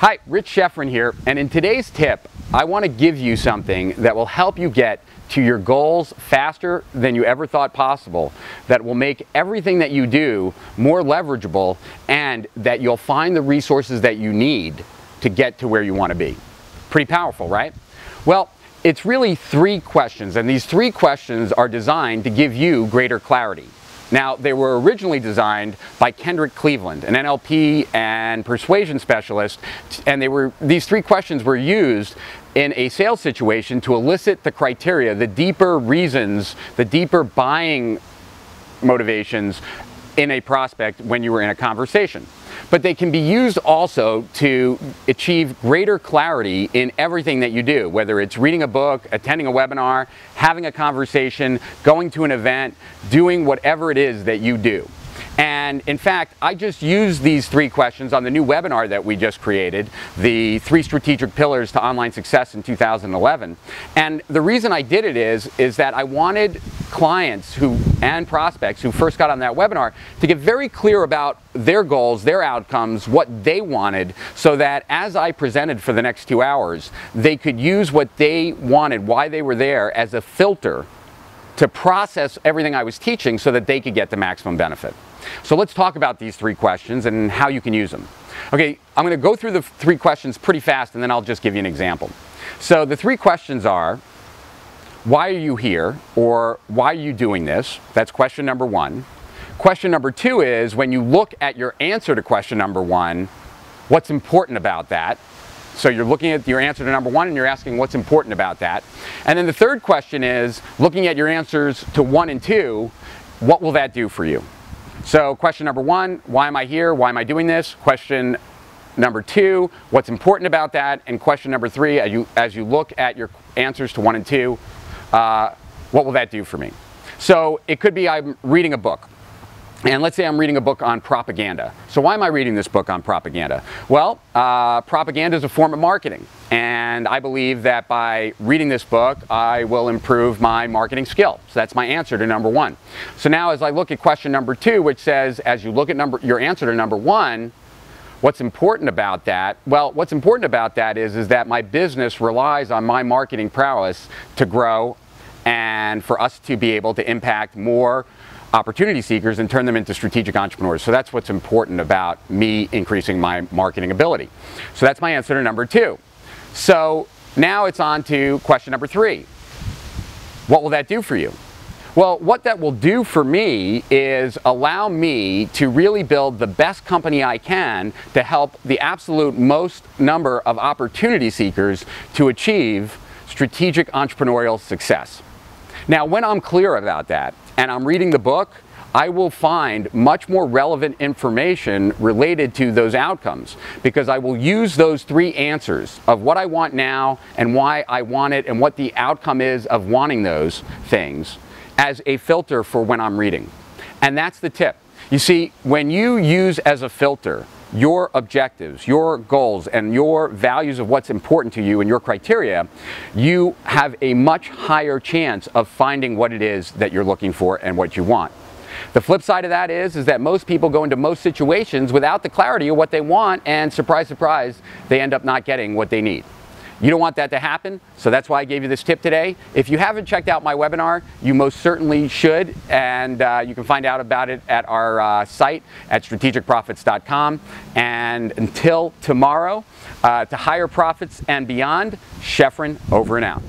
Hi, Rich Schefren here, and in today's tip, I want to give you something that will help you get to your goals faster than you ever thought possible, that will make everything that you do more leverageable, and that you'll find the resources that you need to get to where you want to be. Pretty powerful, right? Well, it's really 3 questions, and these 3 questions are designed to give you greater clarity. Now, they were originally designed by Kendrick Cleveland, an NLP and persuasion specialist, and these 3 questions were used in a sales situation to elicit the criteria, the deeper reasons, the deeper buying motivations in a prospect when you were in a conversation. But they can be used also to achieve greater clarity in everything that you do, whether it's reading a book, attending a webinar, having a conversation, going to an event, doing whatever it is that you do. And in fact, I just used these 3 questions on the new webinar that we just created, the 3 strategic pillars to online success in 2011. And the reason I did it is that I wanted clients and prospects who first got on that webinar to get very clear about their goals, their outcomes, what they wanted, so that as I presented for the next 2 hours, they could use what they wanted, why they were there, as a filter to process everything I was teaching so that they could get the maximum benefit. So let's talk about these 3 questions and how you can use them. Okay, I'm going to go through the 3 questions pretty fast, and then I'll just give you an example. So the 3 questions are, why are you here? Or why are you doing this? That's question number 1. Question number 2 is, when you look at your answer to question number 1, what's important about that? So you're looking at your answer to number 1 and you're asking what's important about that. And then the 3rd question is, looking at your answers to 1 and 2, what will that do for you? So question number 1, why am I here? Why am I doing this? Question number 2, what's important about that? And question number 3, as you look at your answers to 1 and 2, what will that do for me? So it could be I'm reading a book. And let's say I'm reading a book on propaganda. So why am I reading this book on propaganda? Well, propaganda is a form of marketing. And I believe that by reading this book, I will improve my marketing skill. So that's my answer to number 1. So now as I look at question number 2, which says, as you look at your answer to number 1, what's important about that? Well, what's important about that is that my business relies on my marketing prowess to grow and for us to be able to impact more opportunity seekers and turn them into strategic entrepreneurs. So that's what's important about me increasing my marketing ability. So that's my answer to number 2. So now it's on to question number 3. What will that do for you? Well, what that will do for me is allow me to really build the best company I can to help the absolute most number of opportunity seekers to achieve strategic entrepreneurial success. Now, when I'm clear about that and I'm reading the book, I will find much more relevant information related to those outcomes, because I will use those 3 answers of what I want now and why I want it and what the outcome is of wanting those things as a filter for when I'm reading. And that's the tip. You see, when you use as a filter your objectives, your goals, and your values of what's important to you and your criteria, you have a much higher chance of finding what it is that you're looking for and what you want. The flip side of that is that most people go into most situations without the clarity of what they want, and surprise, surprise, they end up not getting what they need. You don't want that to happen, so that's why I gave you this tip today. If you haven't checked out my webinar, you most certainly should, and you can find out about it at our site at strategicprofits.com. And until tomorrow, to higher profits and beyond, Schefren over and out.